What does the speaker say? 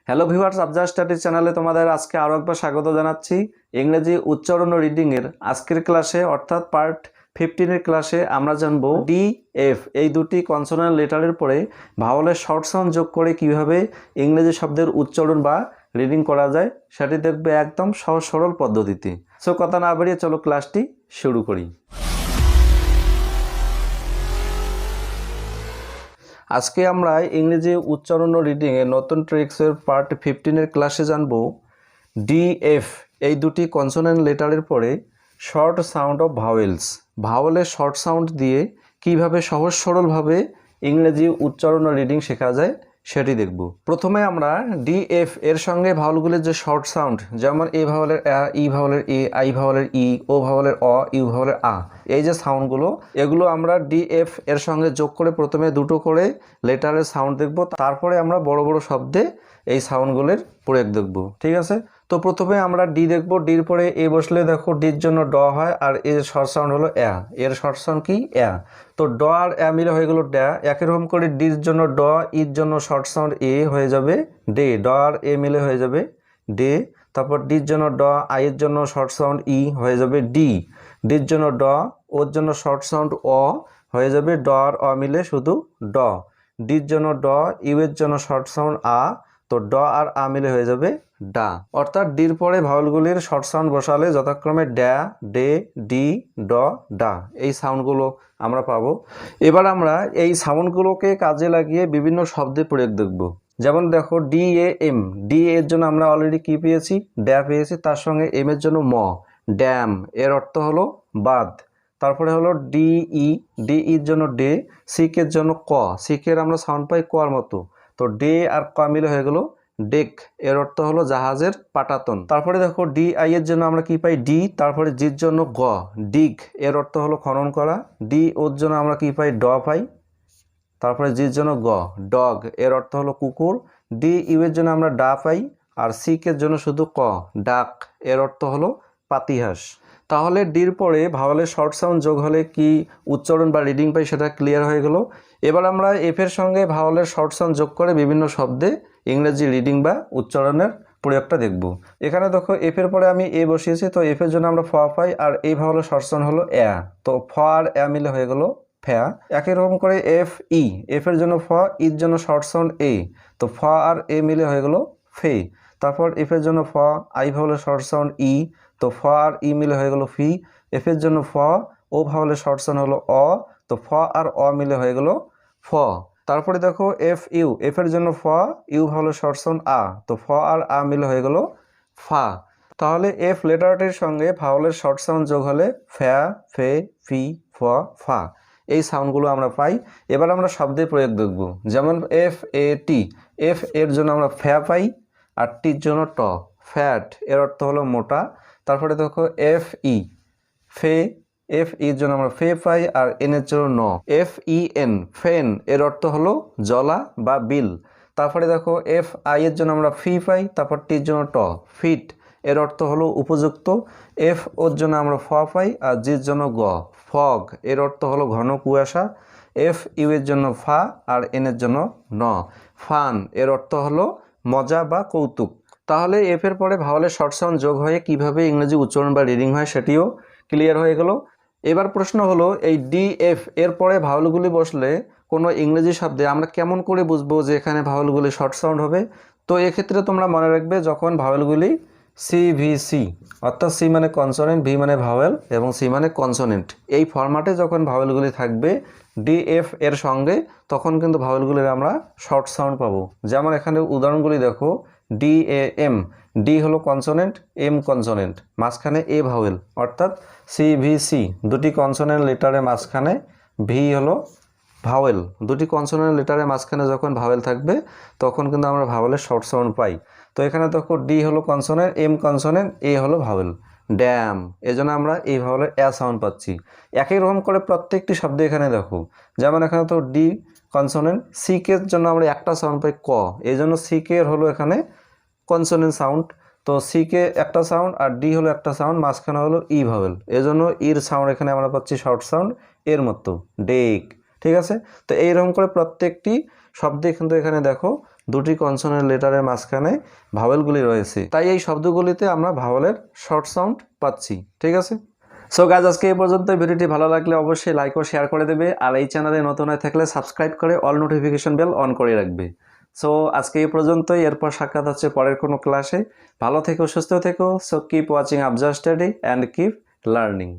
Hello viewers, AFJA study চ্যানেলে তোমাদের আজকে আরও একবার স্বাগত জানাচ্ছি। ইংরেজি উচ্চারণ ও রিডিংয়ের আজকের ক্লাসে অর্থাৎ পার্ট 15 এর ক্লাসে আমরা জানবো ডি এফ এই দুটি কনসোনেন্ট লেটারের পরে ভাওয়ালের শর্ট সাউন্ড যোগ করে কিভাবে ইংরেজি শব্দের উচ্চারণ বা রিডিং করা যায় সেটি দেখবে একদম সহজ সরল পদ্ধতিতে। সো কথা না বাড়িয়ে চলো ক্লাসটি শুরু করি। আজকে আমরা ইংরেজি উচ্চারণ ও রিডিংয়ে নতুন ট্রিক্সের পার্ট 15 এর ক্লাসে জানবো ডি এফ এই দুটি কনসোনেন্ট লেটারের পরে শর্ট সাউন্ড অফ ভাওয়েলস, ভাওয়েলের শর্ট সাউন্ড দিয়ে কিভাবে সহজ সরলভাবে ইংরেজি উচ্চারণ ও রিডিং শেখা যায় সেটি দেখব। প্রথমে আমরা ডি এফ এর সঙ্গে ভাওয়েলগুলির যে শর্ট সাউন্ড, যেমন এ ভাওয়েলের ই ভাওয়েলের এ, I ভাওয়েলের E, O ভাওয়েলের O, you ভাওয়েলের আ, এই যে সাউন্ডগুলো এগুলো আমরা ডি এফ এর সঙ্গে যোগ করে প্রথমে দুটো করে লেটারের সাউন্ড দেখব, তারপরে আমরা বড় বড় শব্দে এই সাউন্ডগুলোর প্রয়োগ দেখব। ঠিক আছে, তো প্রথমে আমরা ডি দেখব। ডির পরে এ বসলে দেখো ডির জন্য ড হয়, আর এর শর্ট সাউন্ড হলো এর শর্ট সাউন্ড কি তো ড আর মিলে হয়ে গেল ড্যা। একই রকম করে ডির জন্য ড, ইর জন্য শর্ট সাউন্ড এ হয়ে যাবে ডে, ড আর মিলে হয়ে যাবে ডে। তারপর ডির জন্য ড, আইয়ের জন্য শর্ট সাউন্ড ই হয়ে যাবে ডি, ডির জন্য ড, ওর জন্য শর্ট সাউন্ড অ হয়ে যাবে ড আর মিলে শুধু ড, ডির জন্য ড, ইউ এর জন্য শর্ট সাউন্ড আ, তো ড আর মিলে হয়ে যাবে ডা। অর্থাৎ ডির পরে ভাওয়েলগুলির শর্ট সাউন্ড বসালে যথাক্রমে ড্যা, ডে, ডি, ড, ডা এই সাউন্ডগুলো আমরা পাবো। এবার আমরা এই সাউন্ডগুলোকে কাজে লাগিয়ে বিভিন্ন শব্দে প্রয়োগ দেখব। যেমন দেখো ডি এ এম, ডি এর জন্য আমরা অলরেডি কি পেয়েছি, ড্যা পেয়েছি, তার সঙ্গে এম এর জন্য ম, ড্যাম, এর অর্থ হলো বাদ। তারপরে হলো ডি ই, ডি ইর জন্য ডে, সিকের জন্য ক, সিকের আমরা সাউন্ড পাই কর মতো, তো ডে আর ক মিলে হয়ে গেল ডেক, এর অর্থ হলো জাহাজের পাটাতন। তারপরে দেখো ডি আই এর জন্য আমরা কি পাই ডি, তারপরে জির জন্য গ, ডিগ, এর অর্থ হলো খনন করা। ডি ওর জন্য আমরা কি পাই ড পাই, তারপরে জির জন্য গ, ডগ, এর অর্থ হলো কুকুর। ডি ইউ এর জন্য আমরা ডা পাই, আর সিকের জন্য শুধু ক, ডাক, এর অর্থ হলো পাতিহাঁস। তাহলে ডির পরে ভাওয়ালের শর্ট সাউন্ড যোগ হলে কি উচ্চারণ বা রিডিং পাই সেটা ক্লিয়ার হয়ে গেল। এবার আমরা এফের সঙ্গে ভাওয়ালের শর্ট সাউন্ড যোগ করে বিভিন্ন শব্দে ইংরেজি রিডিং বা উচ্চারণের প্রয়োগটা দেখব। এখানে দেখো এফের পরে আমি এ বসিয়েছি, তো এফের জন্য আমরা ফ পাই, আর এই ভাওয়ালের শর্ট সাউন্ড হলো তো ফ আর মিলে হয়ে গেল ফ্যা। একই রকম করে এফ ই, এফের জন্য ফ, ইর জন্য শর্ট সাউন্ড তো ফ আর মিলে হয়ে গেল ফে। তারপর এফের জন্য ফ, আই ভাওয়ালের শর্ট সাউন্ড ই, তো ফ আর মিলে হয়ে গেল ফি। এফের জন্য ফ, ও ভাওয়ালের শর্ট সাউন্ড হলো অ, তো ফ আর মিলে হয়ে গেল ফ। তারপরে দেখো এফ ইউ, এফের জন্য ফ, ইউ ভাওয়ালের শর্ট সাউন্ড তো ফ আর মিলে হয়ে গেল ফা। তাহলে এফ লেটারটির সঙ্গে ভাওয়ালের শর্ট সাউন্ড যোগ হলে ফ্যা, ফে, ফি, ফ, ফা এই সাউন্ডগুলো আমরা পাই। এবার আমরা শব্দে প্রয়োগ দেখব। যেমন এফ এ টি, এফ এর জন্য আমরা ফ্যা পাই, আর টির জন্য ট, ফ্যাট, এর অর্থ হলো মোটা। তারপরে দেখো এফ ই, ফে, এফ ইর জন্য আমরা ফে পাই, আর এন এর জন্য ন, এফ ই এন, ফেন, এর অর্থ হলো জলা বা বিল। তারপরে দেখো এফ আই এর জন্য আমরা ফি পাই, তারপর টির জন্য ট, ফিট, এর অর্থ হলো উপযুক্ত। এফ ওর জন্য আমরা ফ পাই, আর জির জন্য গ, ফগ, এর অর্থ হলো ঘন কুয়াশা। এফ ইউ এর জন্য ফা, আর এন এর জন্য ন, ফান, এর অর্থ হলো মজা বা কৌতুক। তাহলে এফ এর পরে ভাওয়ালের শর্ট সাউন্ড যোগ হয়ে কিভাবে ইংরেজি উচ্চারণ বা রিডিং হয় সেটিও ক্লিয়ার হয়ে গেল। এবার প্রশ্ন হলো এই ডি এফ এর পরে ভাওয়ালগুলি বসলে কোনো ইংরেজি শব্দে আমরা কেমন করে বুঝবো যে এখানে ভাওয়ালগুলি শর্ট সাউন্ড হবে। তো এক্ষেত্রে তোমরা মনে রাখবে যখন ভাওয়ালগুলি CVC, অর্থাৎ সি মানে কনসোনেন্ট, ভি মানে ভাওয়েল এবং সি মানে কনসোনেন্ট, এই ফরম্যাটে যখন ভাওয়েলগুলি থাকবে ডি এফ এর সঙ্গে, তখন কিন্তু ভাওয়েলগুলির আমরা শর্ট সাউন্ড পাবো। যেমন এখানে উদাহরণগুলি দেখো, ডি এ এম, ডি হলো কনসোনেন্ট, এম কনসোনেন্ট, মাঝখানে এ ভাওয়েল, অর্থাৎ CVC দুটি কনসোনেন্ট লেটারের মাঝখানে, ভি হলো ভাওয়েল, দুটি কনসোনেন্ট লেটারের মাঝখানে যখন ভাওয়েল থাকবে তখন কিন্তু আমরা ভাওয়েলের শর্ট সাউন্ড পাই। তো এখানে দেখো ডি হলো কনসোনেন্ট, এম কনসোনেন্ট, এ হলো ভাওয়েল, ড্যাম, এজন্য আমরা এই ভাওয়েলের সাউন্ড পাচ্ছি। একই রকম করে প্রত্যেকটি শব্দ এখানে দেখো, যেমন এখানে তো ডি কনসোনেন্ট, সিকের জন্য আমরা একটা সাউন্ড পাই ক, এই জন্য সিকের হলো এখানে কনসোনেন্ট সাউন্ড, তো সিকে একটা সাউন্ড আর ডি হলো একটা সাউন্ড, মাঝখানে হলো ই ভাওয়েল, এজন্য ইর সাউন্ড এখানে আমরা পাচ্ছি শর্ট সাউন্ড এর মতো, ডেক। ঠিক আছে, তো এইরকম করে প্রত্যেকটি শব্দে কিন্তু এখানে দেখো দুটি কনসোনেন্ট লেটারের মাঝখানে ভাওয়েলগুলি রয়েছে, তাই এই শব্দগুলিতে আমরা ভাওয়েলের শর্ট সাউন্ড পাচ্ছি। ঠিক আছে, সো গাইজ আজকে এই পর্যন্ত। ভিডিওটি ভালো লাগলে অবশ্যই লাইক ও শেয়ার করে দেবে, আর এই চ্যানেলে নতুন হয়ে থাকলে সাবস্ক্রাইব করে অল নোটিফিকেশন বেল অন করে রাখবে। সো আজকে এই পর্যন্তই, এরপর সাক্ষাৎ হচ্ছে পরের কোনো ক্লাসে। ভালো থেকো, সুস্থ থেকো। So keep watching AFJA study and keep learning.